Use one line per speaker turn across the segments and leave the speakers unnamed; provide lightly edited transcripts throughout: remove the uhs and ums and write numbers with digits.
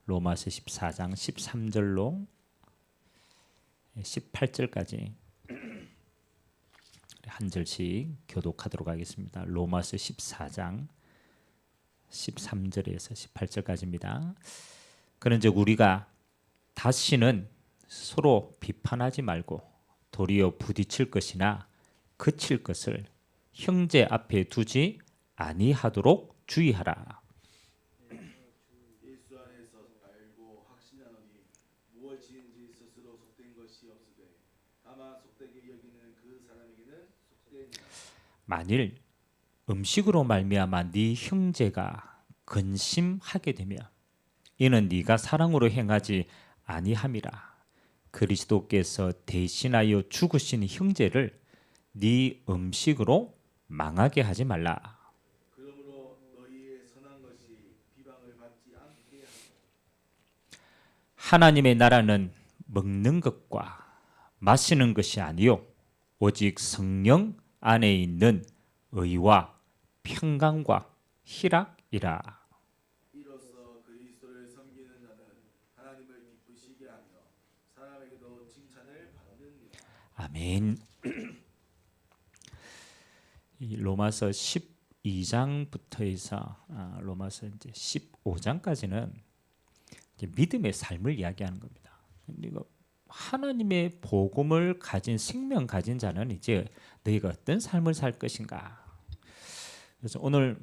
로마서 14장 13절로 18절까지 한 절씩 교독하도록 하겠습니다. 로마서 14장 13절에서 18절까지입니다. 그런즉 우리가 다시는 서로 비판하지 말고 도리어 부딪힐 것이나 그칠 것을 형제 앞에 두지 아니하도록 주의하라.
예수 안에서 알고 확신하노니 무엇이든지 스스로 속된 것이 없으되 다만 속되게 여기는 그 사람에게는 속되니라.
만일 음식으로 말미암아 네 형제가 근심하게 되면 이는 네가 사랑으로 행하지 아니함이라. 그리스도께서 대신하여 죽으신 형제를 네 음식으로 망하게 하지 말라.
그러므로 너희의 선한 것이 비방을 받지 않게 하고
하나님의 나라는 먹는 것과 마시는 것이 아니요 오직 성령 안에 있는 의와 평강과 희락이라.
이로써 그리스도를 섬기는 자는 하나님을 기쁘시게 하며 사람에게도 칭찬을 받느니라.
아멘. 이 로마서 12장부터 해서 로마서 이제 15장까지는 이제 믿음의 삶을 이야기하는 겁니다. 그리고 하나님의 복음을 가진 생명 가진 자는 이제 너희가 어떤 삶을 살 것인가. 그래서 오늘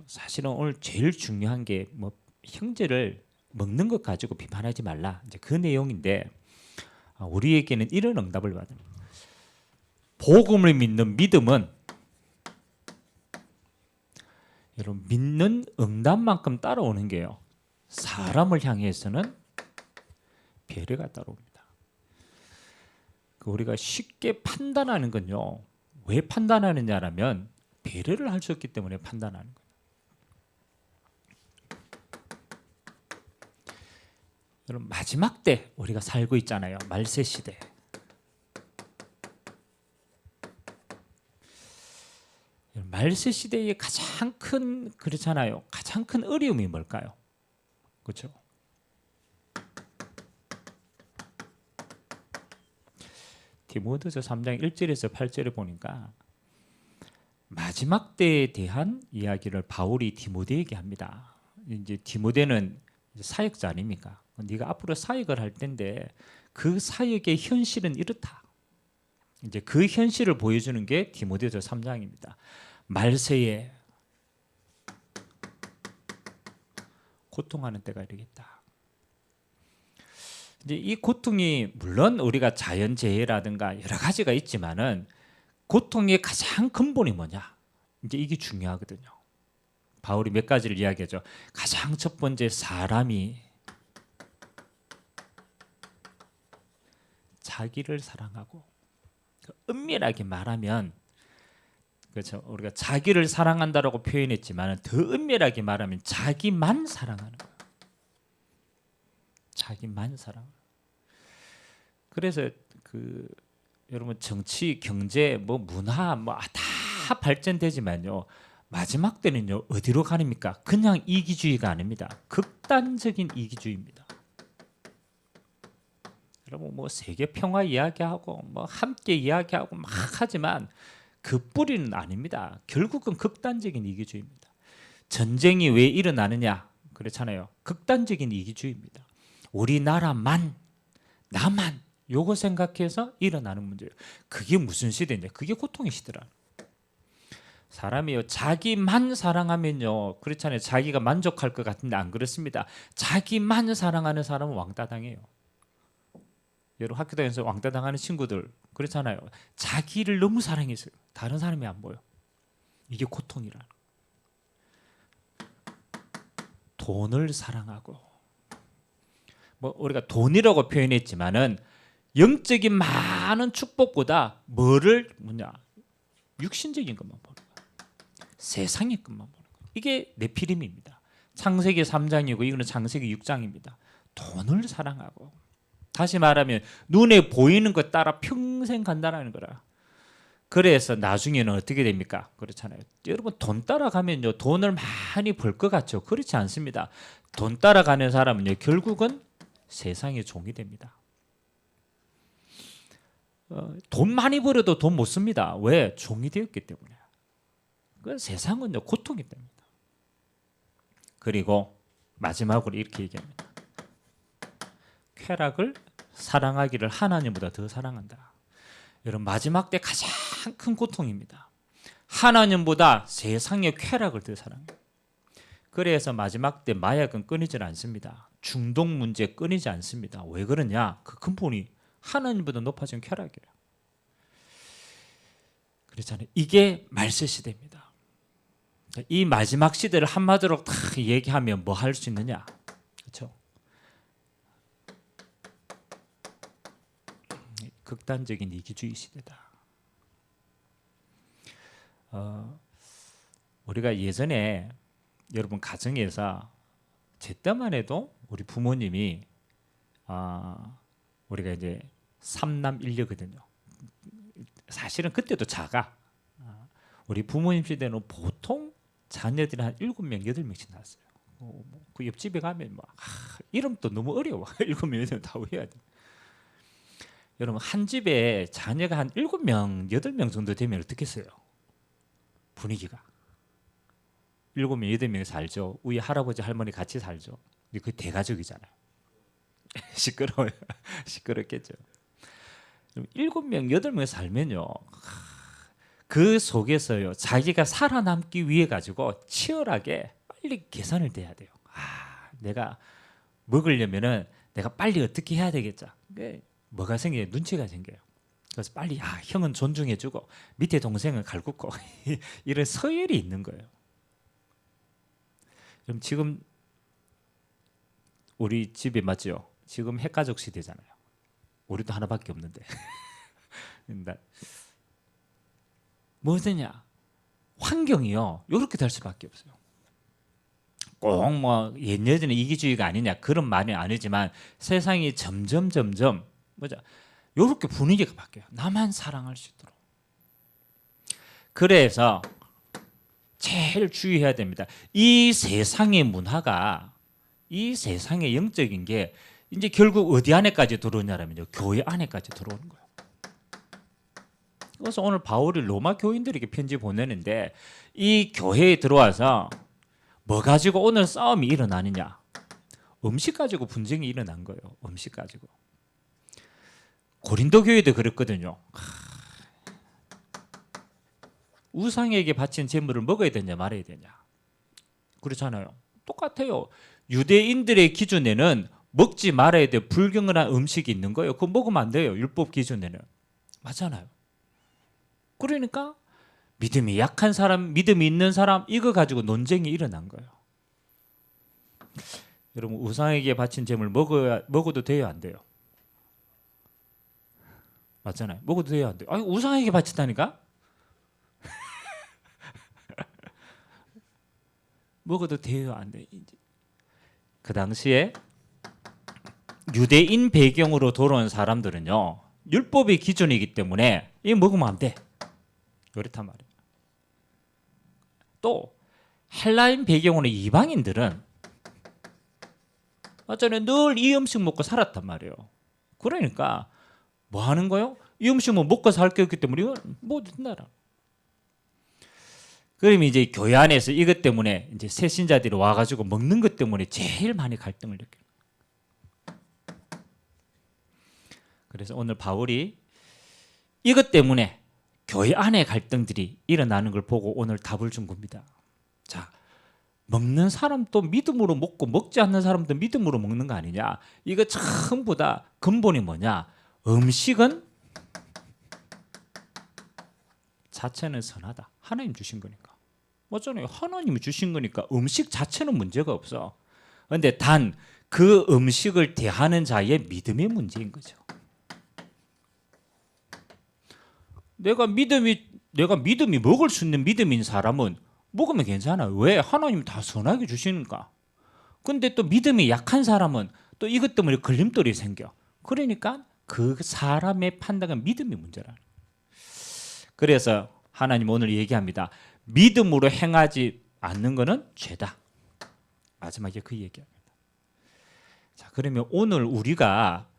사실은 오늘 제일 중요한 게 뭐 형제를 먹는 것 가지고 비판하지 말라. 이제 그 내용인데 우리에게는 이런 응답을 받습니다. 복음을 믿는 믿음은 여러분 믿는 응답만큼 따라오는 게요. 사람을 향해서는 배려가 따라옵니다. 우리가 쉽게 판단하는 건요. 왜 판단하느냐라면 배려를 할 수 없기 때문에 판단하는 거예요. 여러분 마지막 때 우리가 살고 있잖아요. 말세 시대. 말세 시대의 가장 큰 그렇잖아요. 가장 큰 어려움이 뭘까요? 그렇죠? 디모데서 3장 1절에서 8절에 보니까 마지막 때에 대한 이야기를 바울이 디모데에게 합니다. 이제 디모데는 사역자 아닙니까? 네가 앞으로 사역을 할 텐데 그 사역의 현실은 이렇다. 이제 그 현실을 보여주는 게 디모데서 3장입니다. 말세에 고통하는 때가 이르겠다. 이제 이 고통이 물론 우리가 자연재해라든가 여러 가지가 있지만은 고통의 가장 근본이 뭐냐? 이제 이게 중요하거든요. 바울이 몇 가지를 이야기하죠. 가장 첫 번째 사람이 자기를 사랑하고 은밀하게 말하면 그렇죠. 우리가 자기를 사랑한다라고 표현했지만 더 은밀하게 말하면 자기만 사랑하는 거예요. 자기만 사랑. 그래서 여러분 정치, 경제, 뭐 문화 뭐 다 발전되지만요. 마지막 때는요. 어디로 가립니까? 그냥 이기주의가 아닙니다. 극단적인 이기주의입니다. 여러분 뭐 세계 평화 이야기하고 뭐 함께 이야기하고 막 하지만 그 뿌리는 아닙니다. 결국은 극단적인 이기주의입니다. 전쟁이 왜 일어나느냐? 그렇잖아요. 극단적인 이기주의입니다. 우리나라만, 나만 요거 생각해서 일어나는 문제예요. 그게 무슨 시대인데? 그게 고통의 시대라. 사람이요 자기만 사랑하면요 그렇잖아요. 자기가 만족할 것 같은데 안 그렇습니다. 자기만 사랑하는 사람은 왕따 당해요. 여러분 학교 다니면서 왕따 당하는 친구들 그렇잖아요. 자기를 너무 사랑해서요. 다른 사람이 안 보여. 이게 고통이라. 돈을 사랑하고 뭐 우리가 돈이라고 표현했지만은 영적인 많은 축복보다 육신적인 것만 보는 거야. 세상의 것만 보는 거야. 이게 네피림입니다. 창세기 3장이고 이거는 창세기 6장입니다. 돈을 사랑하고 다시 말하면 눈에 보이는 것 따라 평생 간다는 거라. 그래서 나중에는 어떻게 됩니까? 그렇잖아요. 여러분 돈 따라가면요 돈을 많이 벌 것 같죠? 그렇지 않습니다. 돈 따라가는 사람은요 결국은 세상의 종이 됩니다. 돈 많이 벌어도 돈 못 씁니다. 왜? 종이 되었기 때문에. 그 세상은요 고통이 됩니다. 그리고 마지막으로 이렇게 얘기합니다. 쾌락을 사랑하기를 하나님보다 더 사랑한다. 여러분 마지막 때 가장 큰 고통입니다. 하나님보다 세상의 쾌락을 더 사랑해요. 그래서 마지막 때 마약은 끊이질 않습니다. 중독 문제 끊이지 않습니다. 왜 그러냐? 그 근본이 하나님보다 높아진 쾌락이에요. 그렇잖아요. 이게 말세 시대입니다. 이 마지막 시대를 한마디로 다 얘기하면 뭐 할 수 있느냐? 그렇죠? 극단적인 이기주의 시대다. 우리가 예전에 여러분 가정에서 제 때만 해도 우리 부모님이 우리가 이제 3남 1녀거든요. 사실은 그때도 작아. 우리 부모님 시대는 보통 자녀들이 한 7명, 8명씩 낳았어요. 그 옆집에 가면 막 이름도 너무 어려워. 7명, 8명 다 외워야 돼. 여러분 한 집에 자녀가 한 7명, 8명 정도 되면 어떻겠어요? 분위기가. 7명, 8명이 살죠. 위에 할아버지, 할머니 같이 살죠. 근데 그게 대가족이잖아요. 시끄러워요. 시끄럽겠죠. 7명, 8명 살면요. 그 속에서요. 자기가 살아남기 위해 가지고 치열하게 빨리 계산을 해야 돼요. 내가 먹으려면은 내가 빨리 어떻게 해야 되겠죠. 뭐가 생겨요? 눈치가 생겨요. 그래서 빨리 형은 존중해주고 밑에 동생은 갈굽고 이런 서열이 있는 거예요. 그럼 지금 우리 집에 맞죠? 지금 핵가족 시대잖아요. 우리도 하나밖에 없는데 뭐냐? 환경이요. 이렇게 될 수밖에 없어요. 꼭 뭐 예전에 이기주의가 아니냐 그런 말은 아니지만 세상이 점점 뭐죠? 이렇게 분위기가 바뀌어요. 나만 사랑할 수 있도록. 그래서 제일 주의해야 됩니다. 이 세상의 문화가 이 세상의 영적인 게 이제 결국 어디 안에까지 들어오냐면요. 교회 안에까지 들어오는 거예요. 그래서 오늘 바울이 로마 교인들에게 편지 보내는데 이 교회에 들어와서 뭐 가지고 오늘 싸움이 일어나느냐? 음식 가지고 분쟁이 일어난 거예요. 음식 가지고. 고린도 교회도 그랬거든요. 우상에게 바친 제물을 먹어야 되냐 말아야 되냐. 그렇잖아요. 똑같아요. 유대인들의 기준에는 먹지 말아야 될 불경건한 음식이 있는 거예요. 그거 먹으면 안 돼요. 율법 기준에는. 맞잖아요. 그러니까 믿음이 약한 사람, 믿음이 있는 사람 이거 가지고 논쟁이 일어난 거예요. 여러분 우상에게 바친 제물 먹어도 돼요, 안 돼요? 맞잖아요. 먹어도 돼요, 안 돼요? 우상에게 바친다니까? 먹어도 돼요, 안 돼요? 그 당시에 유대인 배경으로 돌아온 사람들은요. 율법의 기준이기 때문에 이거 먹으면 안 돼. 그렇단 말이에요. 또 헬라인 배경으로 이방인들은 맞잖아요. 늘 이 음식 먹고 살았단 말이에요. 그러니까 뭐 하는 거요? 이 음식은 먹고 살 게 없기 때문에 이건 뭐 된다라. 그러면 이제 교회 안에서 이것 때문에 이제 새 신자들이 와가지고 먹는 것 때문에 제일 많이 갈등을 느껴요. 그래서 오늘 바울이 이것 때문에 교회 안에 갈등들이 일어나는 걸 보고 오늘 답을 준 겁니다. 자, 먹는 사람도 믿음으로 먹고 먹지 않는 사람도 믿음으로 먹는 거 아니냐? 이거 전부 다 근본이 뭐냐? 음식은 자체는 선하다. 하나님 주신 거니까. 맞잖아요. 하나님이 주신 거니까 음식 자체는 문제가 없어. 그런데 단 그 음식을 대하는 자의 믿음의 문제인 거죠. 내가 믿음이 먹을 수 있는 믿음인 사람은 먹으면 괜찮아요. 왜? 하나님 다 선하게 주시니까. 근데 또 믿음이 약한 사람은 또 이것 때문에 걸림돌이 생겨. 그러니까 그 사람의 판단은 믿음이 문제라. 그래서 하나님 오늘 얘기합니다. 믿음으로 행하지 않는 것은 죄다. 마지막에 그 얘기합니다. 자, 그러면 오늘 우리가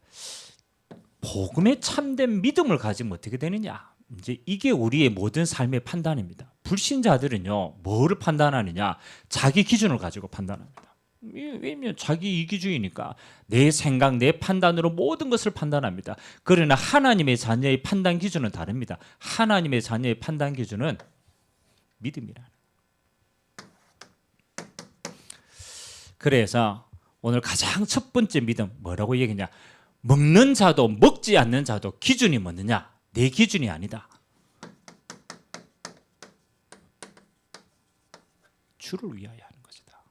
복음에 참된 믿음을 가지면 어떻게 되느냐? 이제 이게 우리의 모든 삶의 판단입니다. 불신자들은요, 뭐를 판단하느냐? 자기 기준을 가지고 판단합니다. 왜냐면 자기 이기주의니까 내 생각, 내 판단으로 모든 것을 판단합니다. 그러나 하나님의 자녀의 판단 기준은 다릅니다. 하나님의 자녀의 판단 기준은 믿음이라는. 그래서 오늘 가장 첫 번째 믿음 뭐라고 얘기했냐? 먹는 자도 먹지 않는 자도 기준이 뭐느냐? 내 기준이 아니다. 주를 위하여 하는 것이다.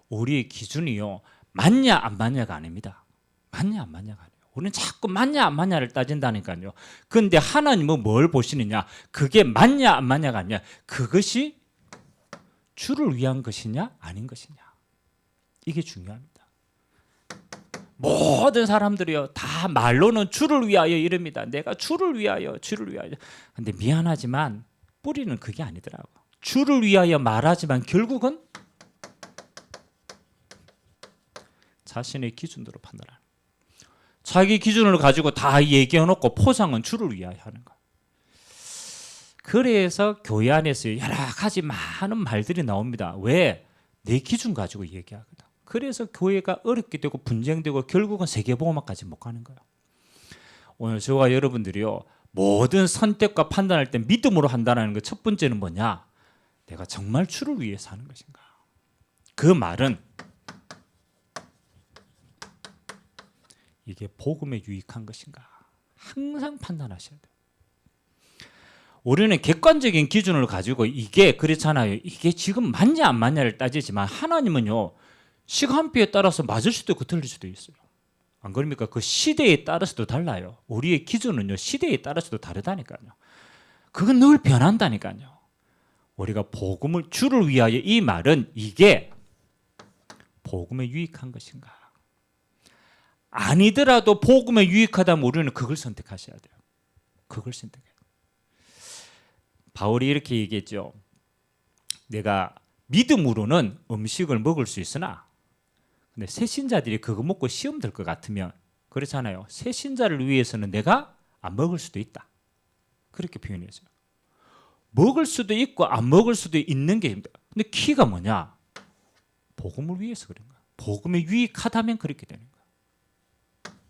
우리의 기준이요, 맞냐 안 맞냐가 아닙니다. 맞냐 안 맞냐가 아니에요. 우리는 자꾸 맞냐 안 맞냐를 따진다니까요. 그런데 하나님은 뭘 보시느냐? 그게 맞냐 안 맞냐가 아니냐. 그것이 주를 위한 것이냐 아닌 것이냐. 이게 중요합니다. 모든 사람들이요, 다 말로는 주를 위하여 이럽니다. 내가 주를 위하여, 주를 위하여. 근데 미안하지만 뿌리는 그게 아니더라고. 주를 위하여 말하지만 결국은 자신의 기준으로 판단하는. 자기 기준을 가지고 다 얘기해놓고 포장은 주를 위하여 하는 거야. 그래서 교회 안에서 여러 가지 많은 말들이 나옵니다. 왜? 내 기준 가지고 얘기하거든. 그래서 교회가 어렵게 되고 분쟁되고 결국은 세계복음화까지 못 가는 거예요. 오늘 저와 여러분들이요, 모든 선택과 판단할 때 믿음으로 한다는 것 첫 번째는 뭐냐? 내가 정말 주를 위해서 하는 것인가? 그 말은 이게 복음에 유익한 것인가? 항상 판단하셔야 돼요. 우리는 객관적인 기준을 가지고 이게 그렇잖아요. 이게 지금 맞냐 안 맞냐를 따지지만 하나님은요, 시간표에 따라서 맞을 수도 있고 틀릴 수도 있어요. 안 그럽니까? 그 시대에 따라서도 달라요. 우리의 기준은요, 시대에 따라서도 다르다니까요. 그건 늘 변한다니까요. 우리가 복음을 주를 위하여, 이 말은 이게 복음에 유익한 것인가? 아니더라도 복음에 유익하다면 우리는 그걸 선택하셔야 돼요. 그걸 선택해요. 바울이 이렇게 얘기했죠. 내가 믿음으로는 음식을 먹을 수 있으나, 근데 새신자들이 그거 먹고 시험 들 것 같으면, 그렇잖아요. 새신자를 위해서는 내가 안 먹을 수도 있다. 그렇게 표현했어요. 먹을 수도 있고 안 먹을 수도 있는 게 힘들다. 근데 키가 뭐냐? 복음을 위해서 그런 거야. 복음에 유익하다면 그렇게 되는 거야.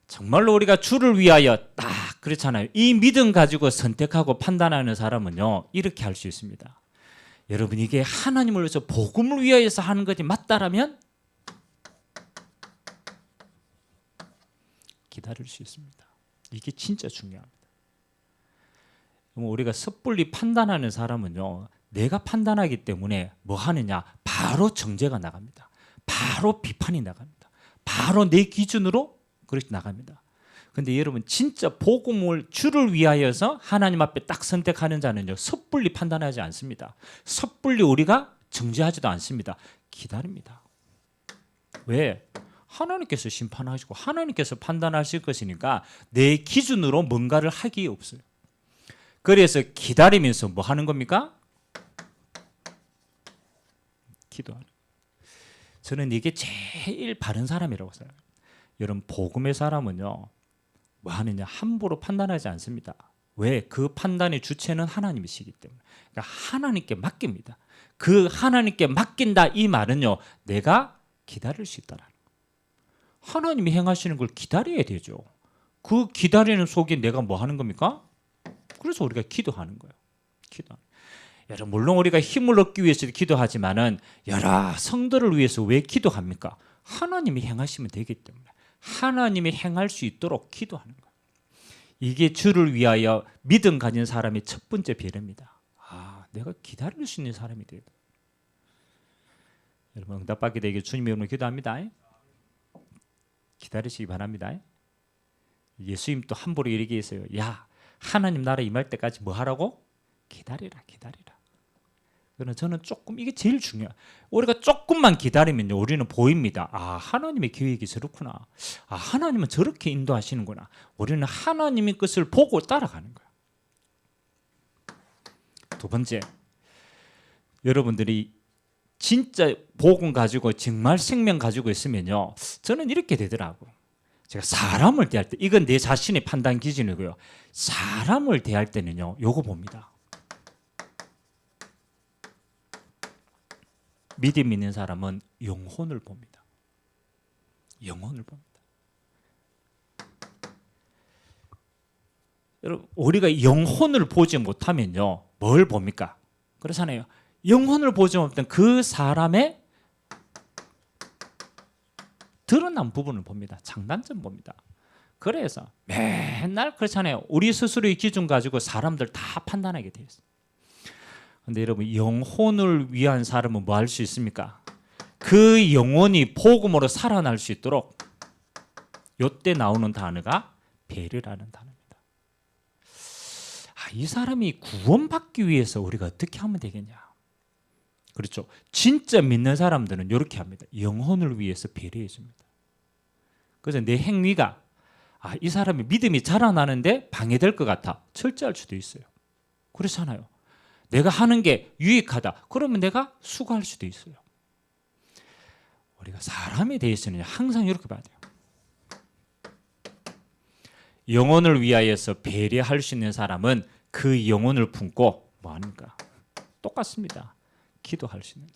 정말로 우리가 주를 위하여 딱 그렇잖아요. 이 믿음 가지고 선택하고 판단하는 사람은요, 이렇게 할 수 있습니다. 여러분, 이게 하나님을 위해서 복음을 위하여서 하는 것이 맞다라면 기다릴 수 있습니다. 이게 진짜 중요합니다. 우리가 섣불리 판단하는 사람은요, 내가 판단하기 때문에 뭐 하느냐? 바로 정죄가 나갑니다. 바로 비판이 나갑니다. 바로 내 기준으로 그렇게 나갑니다. 근데 여러분, 진짜 복음을 주를 위하여서 하나님 앞에 딱 선택하는 자는요, 섣불리 판단하지 않습니다. 섣불리 우리가 정죄하지도 않습니다. 기다립니다. 왜? 하나님께서 심판하시고 하나님께서 판단하실 것이니까 내 기준으로 뭔가를 하기에 없어요. 그래서 기다리면서 뭐 하는 겁니까? 기도하는. 저는 이게 제일 바른 사람이라고 생각해요. 여러분, 복음의 사람은요, 뭐 하느냐? 함부로 판단하지 않습니다. 왜? 그 판단의 주체는 하나님이시기 때문에. 그러니까 하나님께 맡깁니다. 그 하나님께 맡긴다, 이 말은요, 내가 기다릴 수 있다라는 거예요. 하나님이 행하시는 걸 기다려야 되죠. 그 기다리는 속에 내가 뭐 하는 겁니까? 그래서 우리가 기도하는 거예요. 기도. 여러분, 물론 우리가 힘을 얻기 위해서 기도하지만은 여러 성도를 위해서 왜 기도합니까? 하나님이 행하시면 되기 때문에. 하나님이 행할 수 있도록 기도하는 거예요. 이게 주를 위하여 믿음 가진 사람의 첫 번째 배려입니다. 내가 기다릴 수 있는 사람이 돼야 돼. 여러분, 응답받게 되길 주님의 이름으로 기도합니다. 기다리시기 바랍니다. 예수님 또 함부로 이렇게 했어요. 야, 하나님 나라 임할 때까지 뭐 하라고? 기다리라, 기다리라. 그러나 저는 조금 이게 제일 중요해요. 우리가 조금만 기다리면요, 우리는 보입니다. 아, 하나님의 계획이 저렇구나. 아, 하나님은 저렇게 인도하시는구나. 우리는 하나님의 것을 보고 따라가는 거예요. 두 번째, 여러분들이 진짜 복음 가지고 정말 생명 가지고 있으면요, 저는 이렇게 되더라고. 제가 사람을 대할 때, 이건 내 자신의 판단 기준이고요. 사람을 대할 때는요, 요거 봅니다. 믿음 있는 사람은 영혼을 봅니다. 영혼을 봅니다. 여러분, 우리가 영혼을 보지 못하면요, 뭘 봅니까? 그렇잖아요. 영혼을 보지 못하면 그 사람의 드러난 부분을 봅니다. 장단점 봅니다. 그래서 맨날 그렇잖아요. 우리 스스로의 기준 가지고 사람들 다 판단하게 되어 있어요. 근데 여러분, 영혼을 위한 사람은 뭐 할 수 있습니까? 그 영혼이 복음으로 살아날 수 있도록 요때 나오는 단어가 배려라는 단어입니다. 아, 이 사람이 구원받기 위해서 우리가 어떻게 하면 되겠냐? 그렇죠. 진짜 믿는 사람들은 이렇게 합니다. 영혼을 위해서 배려해 줍니다. 그래서 내 행위가 아, 이 사람이 믿음이 자라나는데 방해될 것 같아. 철저할 수도 있어요. 그렇잖아요. 내가 하는 게 유익하다. 그러면 내가 수고할 수도 있어요. 우리가 사람에 대해서는 항상 이렇게 봐야 돼요. 영혼을 위하여서 배려할 수 있는 사람은 그 영혼을 품고 뭐 하는가? 똑같습니다. 기도할 수 있는.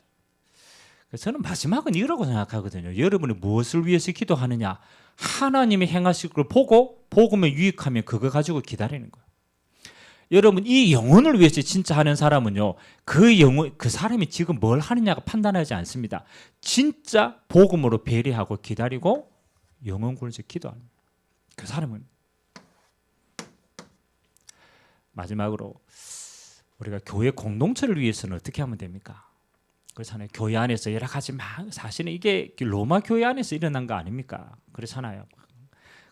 그래서 저는 마지막은 이라고 생각하거든요. 여러분이 무엇을 위해서 기도하느냐? 하나님이 행하실 걸 보고 복음에 유익하면 그거 가지고 기다리는 거예요. 여러분, 이 영혼을 위해서 진짜 하는 사람은요, 그 사람이 지금 뭘 하느냐가 판단하지 않습니다. 진짜 복음으로 배려하고 기다리고 영혼 구원에서 기도합니다. 그 사람은. 마지막으로 우리가 교회 공동체를 위해서는 어떻게 하면 됩니까? 그렇잖아요. 교회 안에서 여러 가지 사실은 이게 로마 교회 안에서 일어난 거 아닙니까? 그렇잖아요.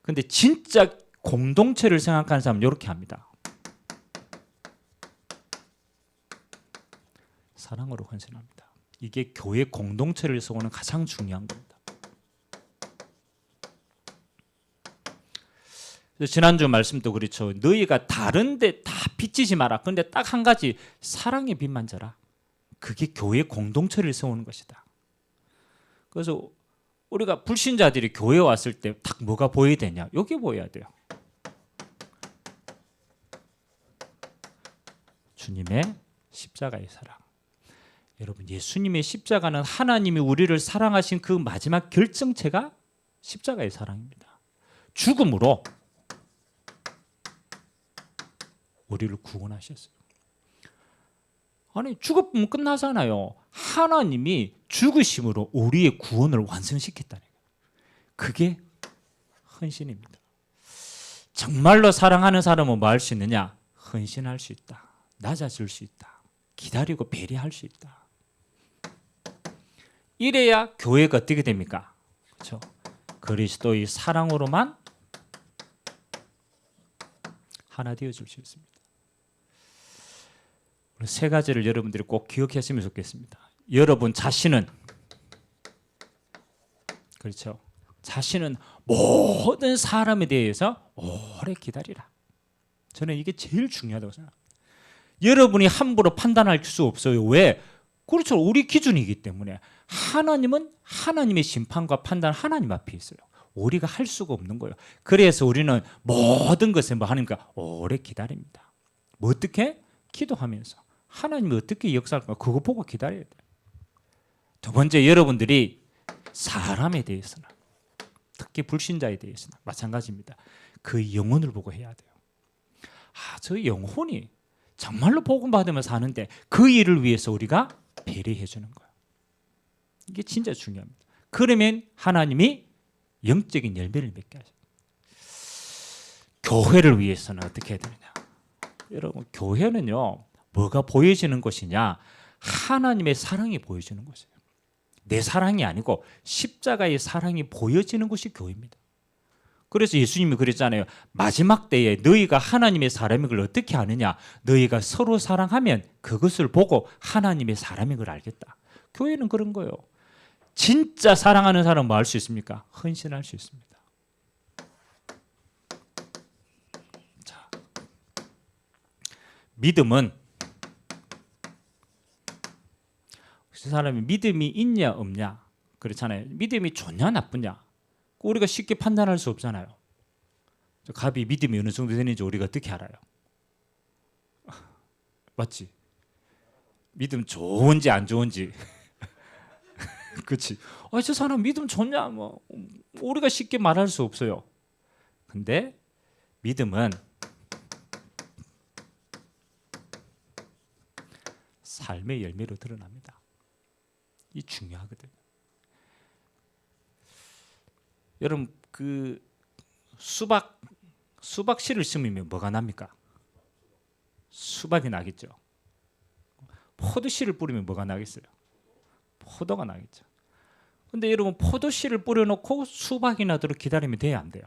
근데 진짜 공동체를 생각하는 사람은 이렇게 합니다. 사랑으로 헌신합니다. 이게 교회 공동체를 세우는 가장 중요한 겁니다. 지난주 말씀도 그렇죠. 너희가 다른데 다 빚지지 마라. 그런데 딱 한 가지, 사랑의 빚만 져라. 그게 교회 공동체를 세우는 것이다. 그래서 우리가 불신자들이 교회에 왔을 때 딱 뭐가 보여야 되냐? 여기 보여야 돼요. 주님의 십자가의 사랑. 여러분, 예수님의 십자가는 하나님이 우리를 사랑하신 그 마지막 결정체가 십자가의 사랑입니다. 죽음으로 우리를 구원하셨어요. 아니, 죽으면 끝나잖아요. 하나님이 죽으심으로 우리의 구원을 완성시켰다는 거예요. 그게 헌신입니다. 정말로 사랑하는 사람은 뭐 할 수 있느냐? 헌신할 수 있다. 낮아질 수 있다. 기다리고 배려할 수 있다. 이래야 교회가 어떻게 됩니까? 그렇죠? 그리스도의 사랑으로만 하나 되어질 수 있습니다. 세 가지를 여러분들이 꼭 기억했으면 좋겠습니다. 여러분 자신은, 그렇죠? 자신은 모든 사람에 대해서 오래 기다리라. 저는 이게 제일 중요하다고 생각합니다. 여러분이 함부로 판단할 수 없어요. 왜? 그렇죠. 우리 기준이기 때문에. 하나님은 하나님의 심판과 판단, 하나님 앞에 있어요. 우리가 할 수가 없는 거예요. 그래서 우리는 모든 것에 뭐 하는가? 오래 기다립니다. 뭐 어떻게? 기도하면서. 하나님이 어떻게 역사할까? 그거 보고 기다려야 돼요. 두 번째, 여러분들이 사람에 대해서는, 특히 불신자에 대해서는 마찬가지입니다. 그 영혼을 보고 해야 돼요. 아, 저 영혼이 정말로 복음 받으며 사는데 그 일을 위해서 우리가 배려해 주는 거예요. 이게 진짜 중요합니다. 그러면 하나님이 영적인 열매를 맺게 하셔요. 교회를 위해서는 어떻게 해야 되느냐? 여러분, 교회는요, 뭐가 보여지는 것이냐? 하나님의 사랑이 보여지는 것이에요. 내 사랑이 아니고 십자가의 사랑이 보여지는 것이 교회입니다. 그래서 예수님이 그랬잖아요. 마지막 때에 너희가 하나님의 사람인 걸 어떻게 아느냐? 너희가 서로 사랑하면 그것을 보고 하나님의 사람인 걸 알겠다. 교회는 그런 거예요. 진짜 사랑하는 사람은 뭐 할 수 있습니까? 헌신할 수 있습니다. 자, 믿음은 그 사람이 믿음이 있냐 없냐 그렇잖아요. 믿음이 좋냐 나쁘냐 우리가 쉽게 판단할 수 없잖아요. 갑이 믿음이 어느 정도 되는지 우리가 어떻게 알아요? 맞지? 믿음 좋은지 안 좋은지 그렇지? 저 사람 믿음 좋냐 뭐 우리가 쉽게 말할 수 없어요. 근데 믿음은 삶의 열매로 드러납니다. 이 중요하거든요. 여러분 그 수박 씨를 심으면 뭐가 납니까? 수박이 나겠죠. 포도 씨를 뿌리면 뭐가 나겠어요? 포도가 나겠죠. 근데 여러분 포도 씨를 뿌려놓고 수박이 나도록 기다리면 돼야 안 돼요?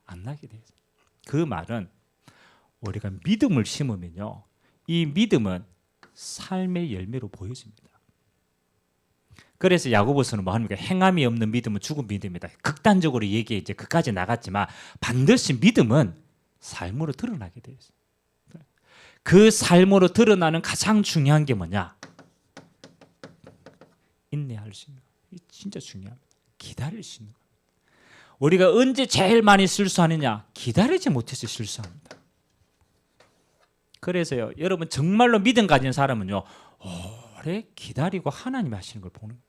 안 나게 돼요. 그 말은 우리가 믿음을 심으면요, 이 믿음은 삶의 열매로 보여집니다. 그래서 야고보서는 뭐 합니까? 행함이 없는 믿음은 죽은 믿음이다. 극단적으로 얘기해 이제 그까지 나갔지만 반드시 믿음은 삶으로 드러나게 되어 있어요. 그 삶으로 드러나는 가장 중요한 게 뭐냐? 인내할 수 있는 거. 이게 진짜 중요합니다. 기다릴 수 있는 거. 우리가 언제 제일 많이 실수하느냐? 기다리지 못해서 실수합니다. 그래서요, 여러분 정말로 믿음 가진 사람은요, 오래 기다리고 하나님이 하시는 걸 보는 거예요.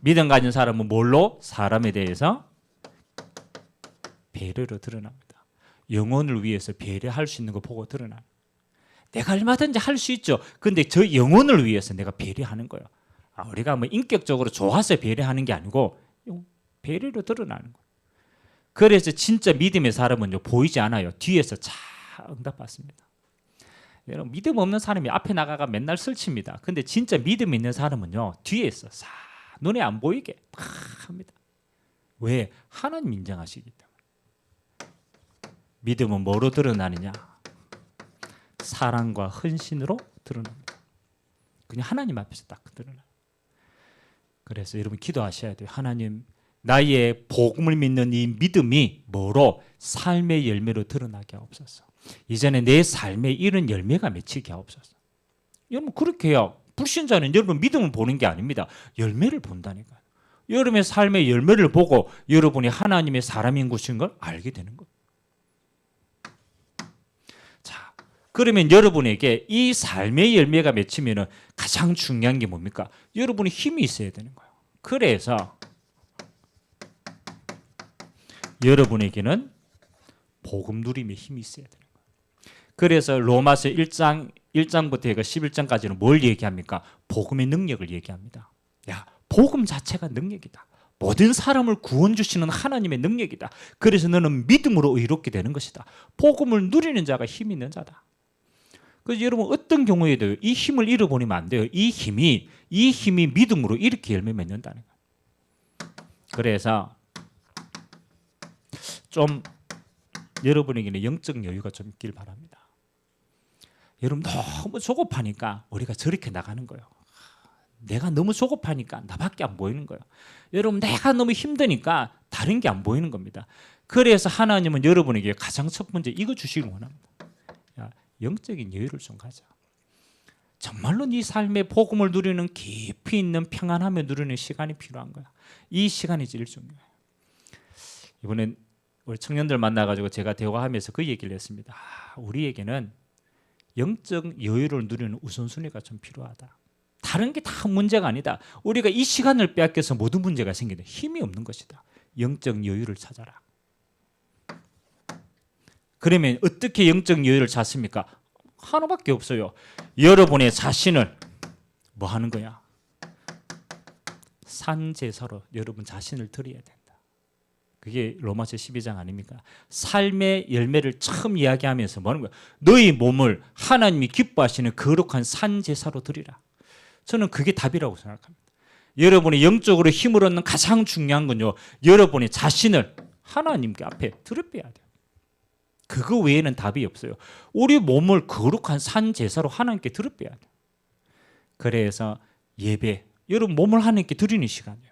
믿음 가진 사람은 뭘로? 사람에 대해서 배려로 드러납니다. 영혼을 위해서 배려할 수 있는 거 보고 드러나요. 내가 얼마든지 할 수 있죠. 근데 저 영혼을 위해서 내가 배려하는 거예요. 우리가 뭐 인격적으로 좋아서 배려하는 게 아니고 배려로 드러나는 거예요. 그래서 진짜 믿음의 사람은요, 보이지 않아요. 뒤에서 잘 응답받습니다. 여러분 믿음 없는 사람이 앞에 나가가 맨날 설칩니다. 근데 진짜 믿음 있는 사람은요, 뒤에서 싹 눈에 안 보이게 막 합니다. 왜? 하나님 인정하시기 때문에. 믿음은 뭐로 드러나느냐? 사랑과 헌신으로 드러납니다. 그냥 하나님 앞에서 딱 드러나요. 그래서 여러분 기도하셔야 돼요. 하나님, 나의 복음을 믿는 이 믿음이 뭐로? 삶의 열매로 드러나게 하옵소서. 이전에 내 삶에 이런 열매가 맺히게 하옵소서. 여러분 그렇게 해요. 불신자는 여러분 믿음을 보는 게 아닙니다. 열매를 본다니까요. 여러분의 삶의 열매를 보고 여러분이 하나님의 사람인 것인 걸 알게 되는 거예요. 자, 그러면 여러분에게 이 삶의 열매가 맺히면 가장 중요한 게 뭡니까? 여러분이 힘이 있어야 되는 거예요. 그래서 여러분에게는 복음 누림의 힘이 있어야 되는 거예요. 그래서 로마서 1장부터 11장까지는 뭘 얘기합니까? 복음의 능력을 얘기합니다. 야, 복음 자체가 능력이다. 모든 사람을 구원 주시는 하나님의 능력이다. 그래서 너는 믿음으로 의롭게 되는 것이다. 복음을 누리는 자가 힘 있는 자다. 그래서 여러분 어떤 경우에도 이 힘을 잃어버리면 안 돼요. 이 힘이 믿음으로 이렇게 열매 맺는다는 거예요. 그래서 좀 여러분에게는 영적 여유가 좀 있길 바랍니다. 여러분 너무 조급하니까 우리가 저렇게 나가는 거예요. 내가 너무 조급하니까 나밖에 안 보이는 거예요. 여러분 내가 너무 힘드니까 다른 게 안 보이는 겁니다. 그래서 하나님은 여러분에게 가장 첫 번째 이거 주시길 원합니다. 야, 영적인 여유를 좀 가져. 정말로 네 삶의 복음을 누리는 깊이 있는 평안함을 누리는 시간이 필요한 거야. 이 시간이 제일 중요해요. 이번엔 우리 청년들 만나가지고 제가 대화하면서 그 얘기를 했습니다. 우리에게는 영적 여유를 누리는 우선순위가 좀 필요하다. 다른 게 다 문제가 아니다. 우리가 이 시간을 빼앗겨서 모든 문제가 생기는 힘이 없는 것이다. 영적 여유를 찾아라. 그러면 어떻게 영적 여유를 찾습니까? 하나밖에 없어요. 여러분의 자신을 뭐 하는 거야? 산제사로 여러분 자신을 드려야 된다. 그게 로마서 12장 아닙니까? 삶의 열매를 처음 이야기하면서 뭐 하는 거야? 너희 몸을 하나님이 기뻐하시는 거룩한 산제사로 드리라. 저는 그게 답이라고 생각합니다. 여러분이 영적으로 힘을 얻는 가장 중요한 건요, 여러분의 자신을 하나님께 앞에 드려빼야 돼요. 그거 외에는 답이 없어요. 우리 몸을 거룩한 산 제사로 하나님께 드려빼야 돼요. 그래서 예배, 여러분 몸을 하나님께 드리는 시간이에요.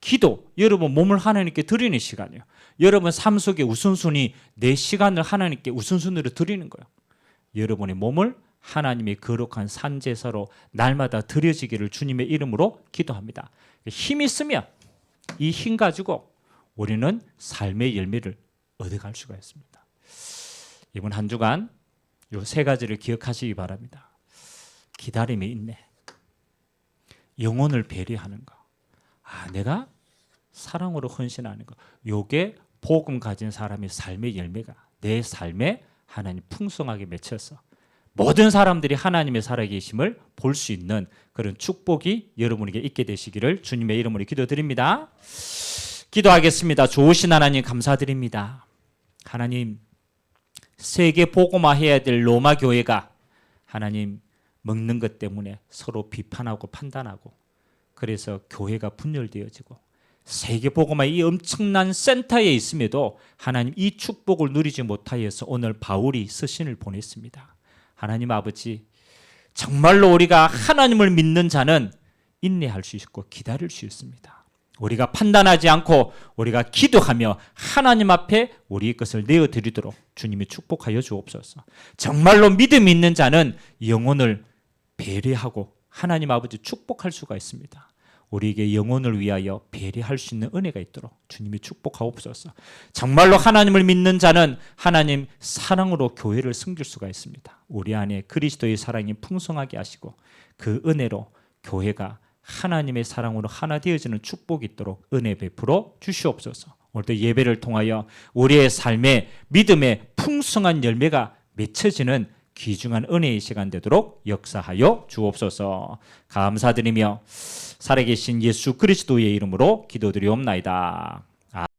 기도, 여러분 몸을 하나님께 드리는 시간이에요. 여러분 삶 속의 우선순위, 내 시간을 하나님께 우선순위로 드리는 거예요. 여러분의 몸을 하나님의 거룩한 산 제사로 날마다 드려지기를 주님의 이름으로 기도합니다. 힘이 있으면 이 힘 가지고 우리는 삶의 열매를 얻어갈 수가 있습니다. 이번 한 주간 이 세 가지를 기억하시기 바랍니다. 기다림의 인내, 영혼을 배려하는 거, 내가 사랑으로 헌신하는 거, 요게 복음 가진 사람의 삶의 열매가 내 삶에 하나님 풍성하게 맺혀서 모든 사람들이 하나님의 살아계심을 볼 수 있는 그런 축복이 여러분에게 있게 되시기를 주님의 이름으로 기도드립니다. 기도하겠습니다. 좋으신 하나님 감사드립니다. 하나님, 세계 복음화해야 될 로마 교회가 하나님 먹는 것 때문에 서로 비판하고 판단하고 그래서 교회가 분열되어지고 세계 복음화 이 엄청난 센터에 있음에도 하나님 이 축복을 누리지 못하여서 오늘 바울이 서신을 보냈습니다. 하나님 아버지, 정말로 우리가 하나님을 믿는 자는 인내할 수 있고 기다릴 수 있습니다. 우리가 판단하지 않고 우리가 기도하며 하나님 앞에 우리의 것을 내어드리도록 주님이 축복하여 주옵소서. 정말로 믿음이 있는 자는 영혼을 배려하고 하나님 아버지 축복할 수가 있습니다. 우리에게 영혼을 위하여 배려할 수 있는 은혜가 있도록 주님이 축복하옵소서. 정말로 하나님을 믿는 자는 하나님 사랑으로 교회를 섬길 수가 있습니다. 우리 안에 그리스도의 사랑이 풍성하게 하시고 그 은혜로 교회가 하나님의 사랑으로 하나 되어지는 축복이 있도록 은혜 베풀어 주시옵소서. 오늘도 예배를 통하여 우리의 삶에 믿음의 풍성한 열매가 맺혀지는 귀중한 은혜의 시간 되도록 역사하여 주옵소서. 감사드리며 살아계신 예수 그리스도의 이름으로 기도드리옵나이다.